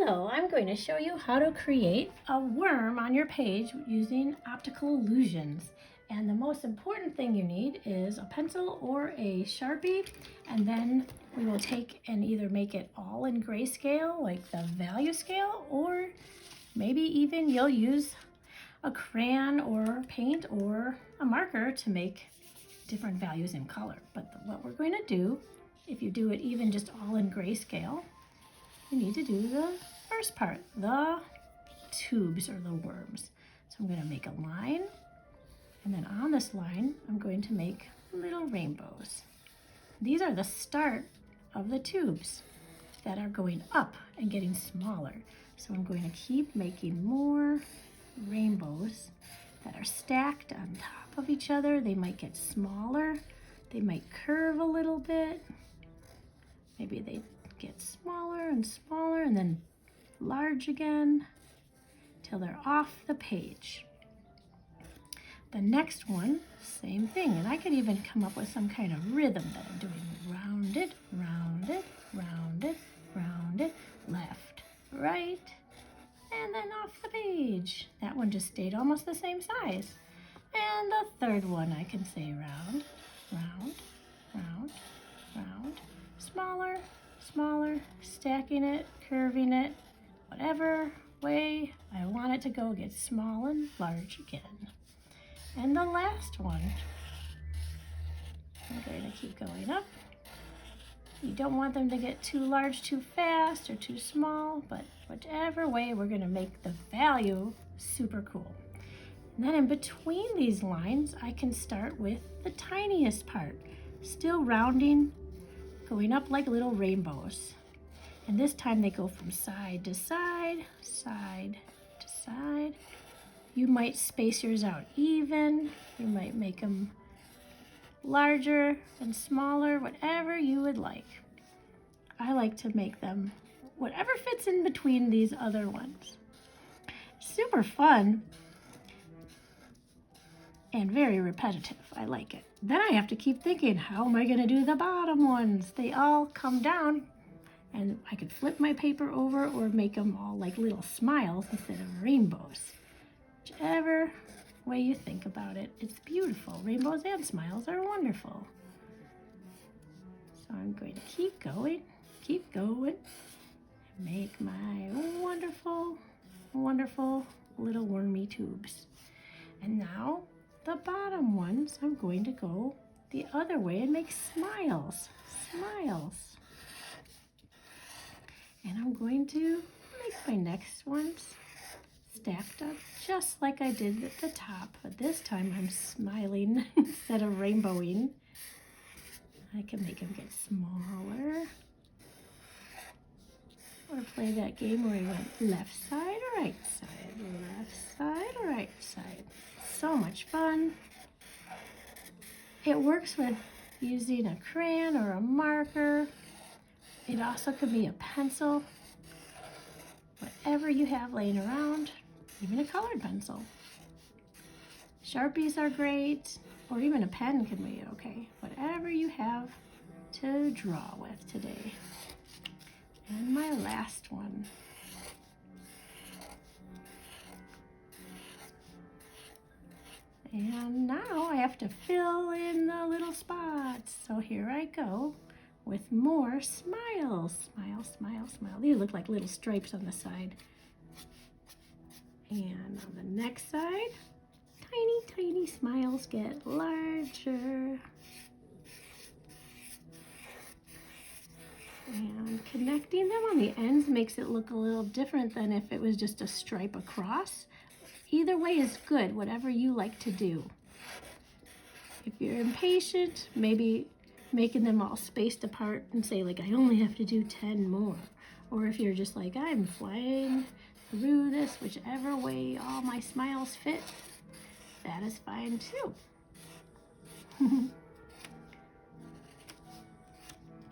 Hello, I'm going to show you how to create a worm on your page using optical illusions. And the most important thing you need is a pencil or a Sharpie, and then we will take and either make it all in grayscale, like the value scale, or maybe even you'll use a crayon or paint or a marker to make different values in color. But what we're going to do, if you do it even just all in grayscale, you need to do the first part, the tubes or the worms. So I'm going to make a line, and then on this line I'm going to make little rainbows. These are the start of the tubes that are going up and getting smaller. So I'm going to keep making more rainbows that are stacked on top of each other. They might get smaller, they might curve a little bit, maybe they get smaller and smaller and then large again till they're off the page. The next one, same thing, and I could even come up with some kind of rhythm that I'm doing. Rounded, rounded, rounded, rounded, left, right, and then off the page. That one just stayed almost the same size. And the third one I can say round, round, round, round, smaller, smaller, stacking it, curving it, whatever way I want it to go, get small and large again. And the last one, I'm going to keep going up. You don't want them to get too large too fast or too small, but whichever way, we're going to make the value super cool. And then in between these lines, I can start with the tiniest part, still rounding, going up like little rainbows. And this time they go from side to side, side to side. You might space yours out even. You might make them larger and smaller, whatever you would like. I like to make them whatever fits in between these other ones. Super fun and very repetitive. I like it. Then I have to keep thinking, how am I going to do the bottom ones? They all come down, and I could flip my paper over or make them all like little smiles instead of rainbows. Whichever way you think about it, it's beautiful. Rainbows and smiles are wonderful. So I'm going to keep going, and make my wonderful, wonderful little wormy tubes. And now the bottom ones, I'm going to go the other way and make smiles, smiles. And I'm going to make my next ones stacked up just like I did at the top, but this time I'm smiling instead of rainbowing. I can make them get smaller, or play that game where I went left side, right side, left side, right side. So much fun. It works with using a crayon or a marker. It also could be a pencil, whatever you have laying around, even a colored pencil. Sharpies are great, or even a pen can be okay. Whatever you have to draw with today. And my last one. And now I have to fill in the little spots. So here I go with more smiles. Smile, smile, smile. These look like little stripes on the side. And on the next side, tiny, tiny smiles get larger. And connecting them on the ends makes it look a little different than if it was just a stripe across. Either way is good, whatever you like to do. If you're impatient, maybe making them all spaced apart and say like, I only have to do 10 more. Or if you're just like, I'm flying through this, whichever way all my smiles fit, that is fine too. And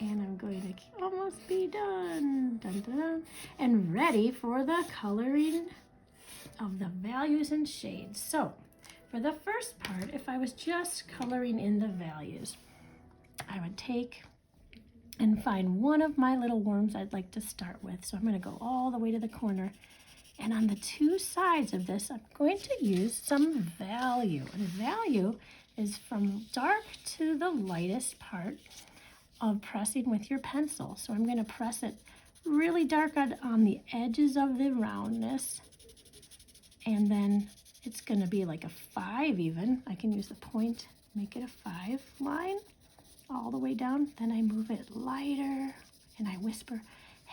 I'm going to almost be done, dun, dun, dun, and ready for the coloring of the values and shades. So for the first part, if I was just coloring in the values, I would take and find one of my little worms I'd like to start with. So I'm going to go all the way to the corner. And on the two sides of this, I'm going to use some value. And value is from dark to the lightest part of pressing with your pencil. So I'm going to press it really dark on the edges of the roundness. And then it's going to be like a 5 even. I can use the point, make it a 5 line all the way down. Then I move it lighter and I whisper,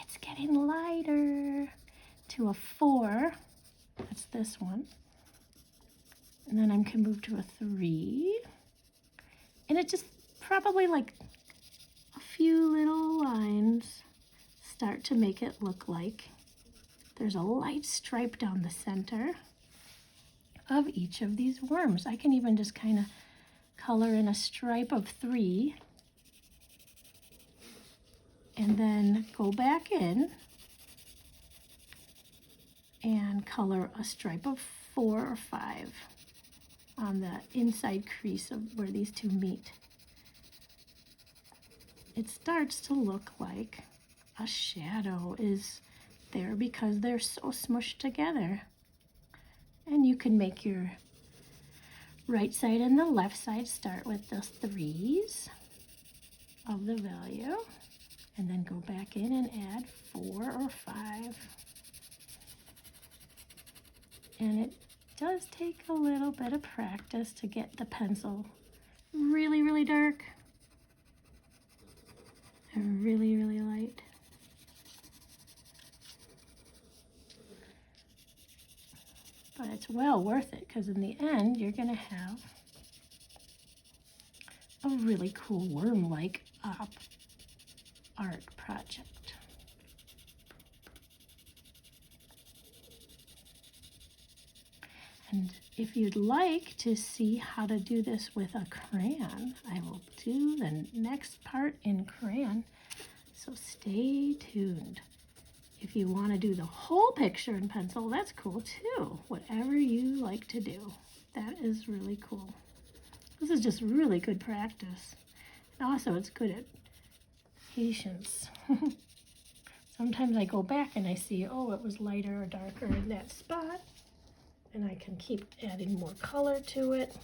it's getting lighter, to a 4. That's this one. And then I can move to a 3. And it just probably like a few little lines start to make it look like there's a light stripe down the center of each of these worms. I can even just kind of color in a stripe of 3 and then go back in and color a stripe of 4 or 5 on the inside crease of where these two meet. It starts to look like a shadow is there because they're so smushed together. And you can make your right side and the left side start with the 3s of the value and then go back in and add 4 or 5. And it does take a little bit of practice to get the pencil really, really dark and really, really light. But it's well worth it because in the end, you're going to have a really cool worm-like art project. And if you'd like to see how to do this with a crayon, I will do the next part in crayon, so stay tuned. If you want to do the whole picture in pencil, that's cool too. Whatever you like to do, that is really cool. This is just really good practice. And also it's good at patience. Sometimes I go back and I see, oh, it was lighter or darker in that spot. And I can keep adding more color to it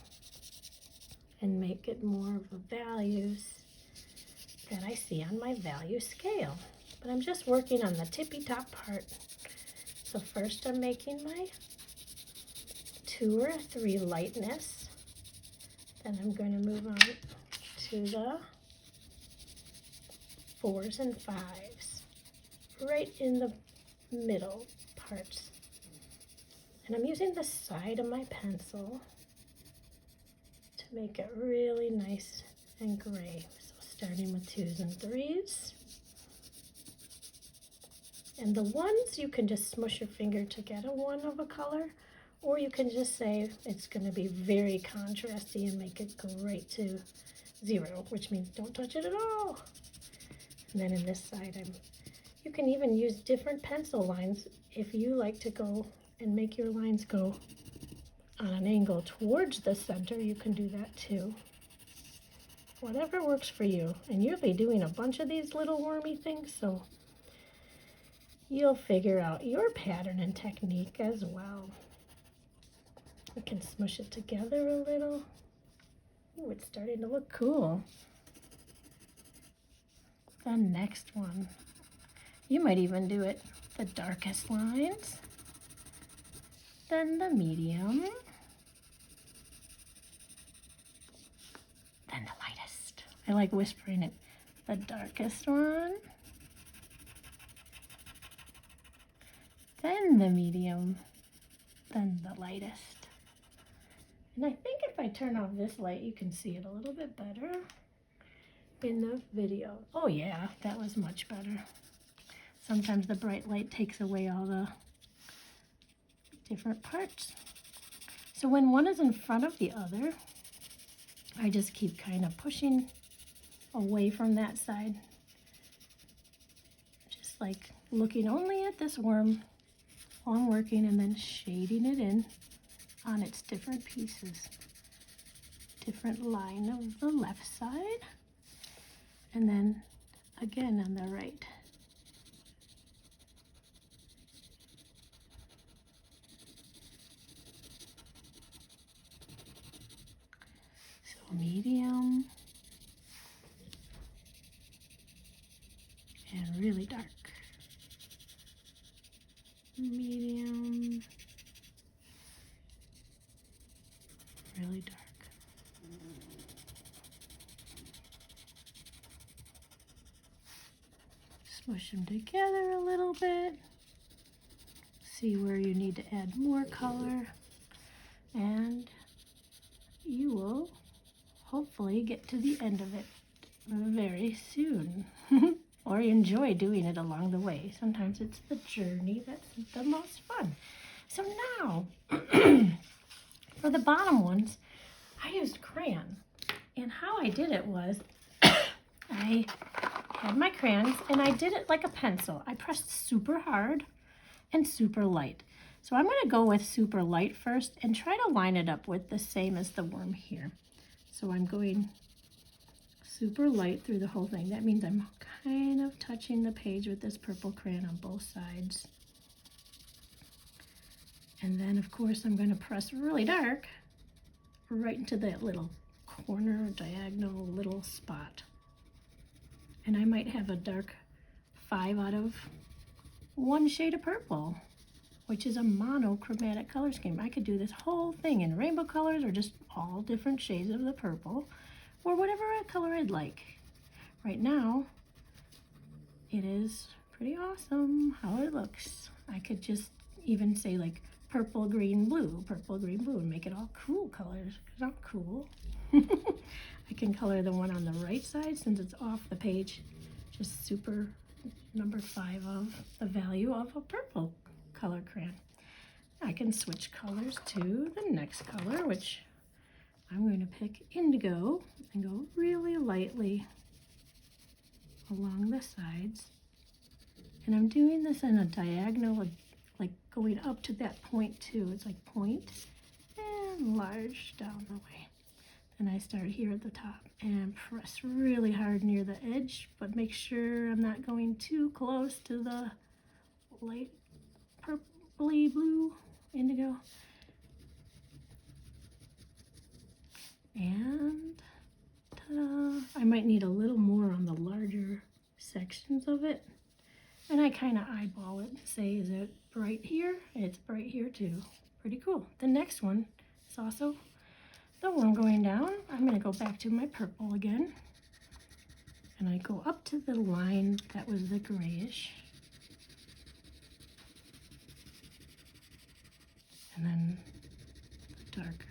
and make it more of the values that I see on my value scale. But I'm just working on the tippy top part. So first I'm making my 2 or 3 lightness. Then I'm going to move on to the 4s and 5s, right in the middle parts. And I'm using the side of my pencil to make it really nice and gray. So starting with 2s and 3s. And the 1s, you can just smush your finger to get a 1 of a color, or you can just say it's going to be very contrasty and make it go right to 0, which means don't touch it at all. And then in this side, you can even use different pencil lines if you like to go and make your lines go on an angle towards the center. You can do that too. Whatever works for you. And you'll be doing a bunch of these little wormy things, so you'll figure out your pattern and technique as well. You can smush it together a little. Ooh, it's starting to look cool. The next one, you might even do it the darkest lines, then the medium, then the lightest. I like whispering it. The darkest one, then the medium, then the lightest. And I think if I turn off this light, you can see it a little bit better in the video. Oh yeah, that was much better. Sometimes the bright light takes away all the different parts. So when one is in front of the other, I just keep kind of pushing away from that side. Just like looking only at this worm while I'm working and then shading it in on its different pieces. Different line of the left side. And then again on the right. So medium and really dark. Medium, really dark. Smush them together a little bit. See where you need to add more color, and you will hopefully get to the end of it very soon. Or enjoy doing it along the way. Sometimes it's the journey that's the most fun. So now, for the bottom ones, I used crayon. And how I did it was, I had my crayons and I did it like a pencil. I pressed super hard and super light. So I'm going to go with super light first and try to line it up with the same as the worm here. So I'm going super light through the whole thing. That means I'm kind of touching the page with this purple crayon on both sides. And then of course I'm going to press really dark right into that little corner diagonal little spot. And I might have a dark 5 out of 1 shade of purple, which is a monochromatic color scheme. I could do this whole thing in rainbow colors or just all different shades of the purple, or whatever color I'd like. Right now, it is pretty awesome how it looks. I could just even say like purple, green, blue, and make it all cool colors, because I'm cool. I can color the one on the right side since it's off the page, just super number 5 of the value of a purple color crayon. I can switch colors to the next color, which I'm going to pick indigo and go really lightly along the sides. And I'm doing this in a diagonal, like going up to that point too. It's like point and large down the way. And I start here at the top and press really hard near the edge, but make sure I'm not going too close to the light purpley blue indigo. And ta-da! I might need a little more on the larger sections of it. And I kind of eyeball it and say, is it bright here? It's bright here too. Pretty cool. The next one is also the worm going down. I'm going to go back to my purple again. And I go up to the line that was the grayish. And then the darker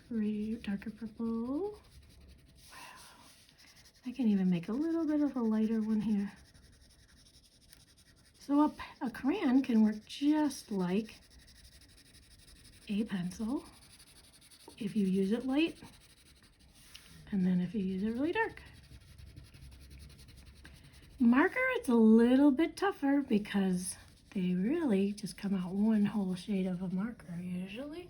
gray, darker purple. Wow. I can even make a little bit of a lighter one here. So a crayon can work just like a pencil if you use it light, and then if you use it really dark. Marker, it's a little bit tougher because they really just come out one whole shade of a marker usually.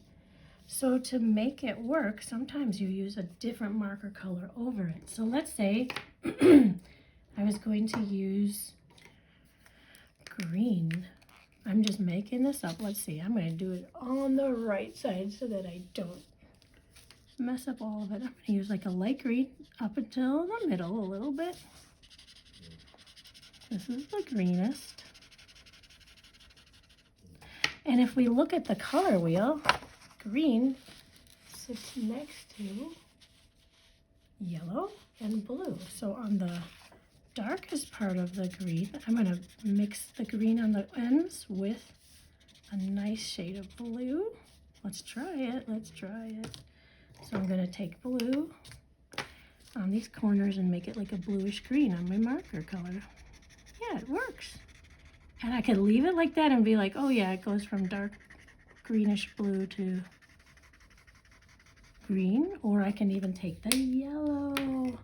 So to make it work, sometimes you use a different marker color over it. So let's say I was going to use green. I'm just making this up. Let's see, I'm going to do it on the right side so that I don't mess up all of it. I'm going to use like a light green up until the middle a little bit. This is the greenest. And if we look at the color wheel, green sits next to yellow and blue. So on the darkest part of the green, I'm going to mix the green on the ends with a nice shade of blue. Let's try it. Let's try it. So I'm going to take blue on these corners and make it like a bluish green on my marker color. Yeah, it works. And I could leave it like that and be like, oh yeah, it goes from dark greenish blue to green. Or I can even take the yellow.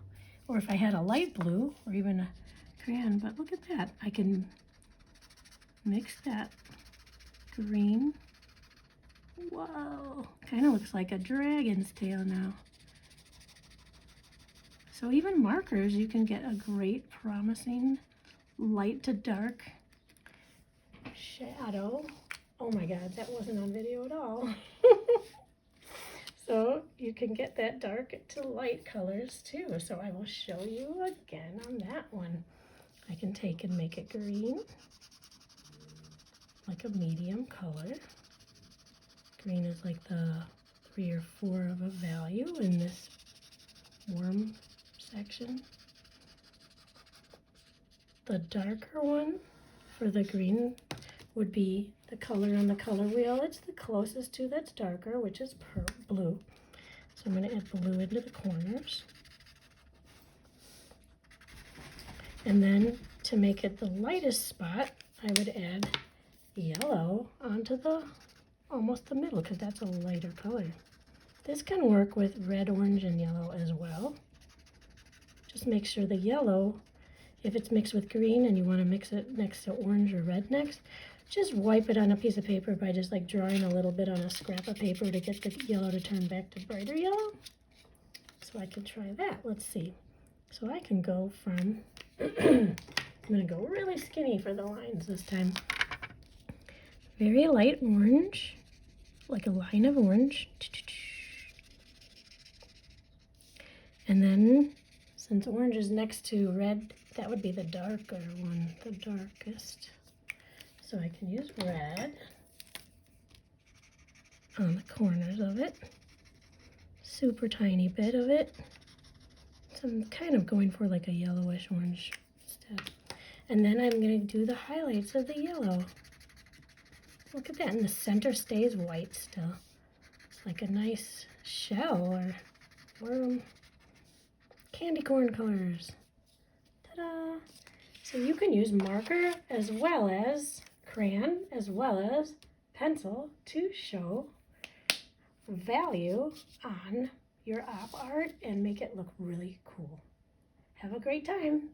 Or if I had a light blue or even a crayon, but look at that. I can mix that green. Whoa, kind of looks like a dragon's tail now. So So even markers, you can get a great promising light to dark shadow. Oh my God, that wasn't on video at all. So you can get that dark to light colors too. So I will show you again on that one. I can take and make it green, like a medium color. Green is like the 3 or 4 of a value in this worm section. The darker one for the green would be the color on the color wheel. It's the closest to that's darker, which is blue. So I'm going to add blue into the corners. And then to make it the lightest spot, I would add yellow onto the almost the middle, because that's a lighter color. This can work with red, orange, and yellow as well. Just make sure the yellow, if it's mixed with green and you want to mix it next to orange or red next, just wipe it on a piece of paper by just like drawing a little bit on a scrap of paper to get the yellow to turn back to brighter yellow. So I can try that. Let's see. So I can go from, I'm going to go really skinny for the lines this time. Very light orange, like a line of orange. And then, since orange is next to red, that would be the darker one, the darkest. So I can use red on the corners of it. Super tiny bit of it. So I'm kind of going for like a yellowish orange instead. And then I'm going to do the highlights of the yellow. Look at that, and the center stays white still. It's like a nice shell or worm. Candy corn colors. Ta-da! So you can use marker as well as crayon as well as pencil to show value on your op art and make it look really cool. Have a great time.